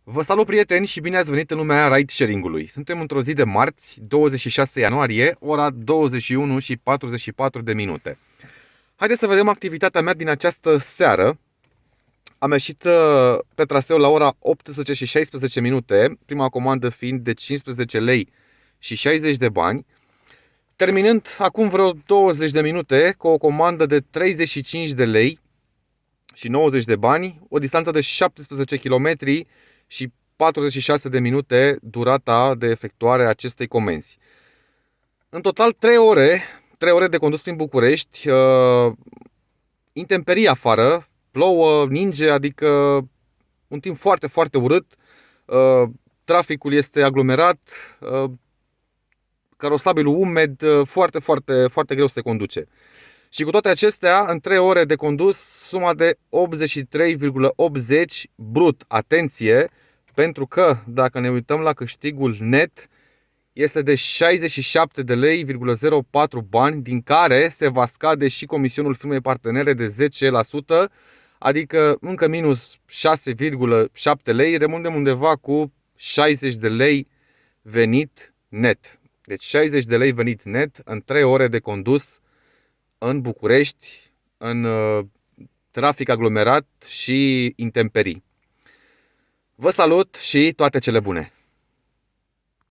Vă salut, prieteni, și bine ați venit în lumea ride-sharing-ului. Suntem într-o zi de marți, 26 ianuarie, ora 21 și 44 de minute. Haideți să vedem activitatea mea din această seară. Am ieșit pe traseu la ora 18 și 16 minute, prima comandă fiind de 15 lei și 60 de bani, terminând acum vreo 20 de minute cu o comandă de 35 de lei și 90 de bani, o distanță de 17 km și 46 de minute durata de efectuare a acestei comenzi. În total 3 ore de condus prin București, intemperie afară, plouă, ninge, adică un timp foarte, foarte urât, traficul este aglomerat, carosabilul umed, foarte, foarte, foarte greu se conduce. Și cu toate acestea, în 3 ore de condus, suma de 83,80 brut. Atenție, pentru că dacă ne uităm la câștigul net, este de 67 de lei,04 bani, din care se va scade și comisionul firmei partenere de 10%, adică încă minus 6,7 lei, rămânem undeva cu 60 de lei venit net. Deci 60 de lei venit net în 3 ore de condus în București, în trafic aglomerat și intemperii. Vă salut și toate cele bune!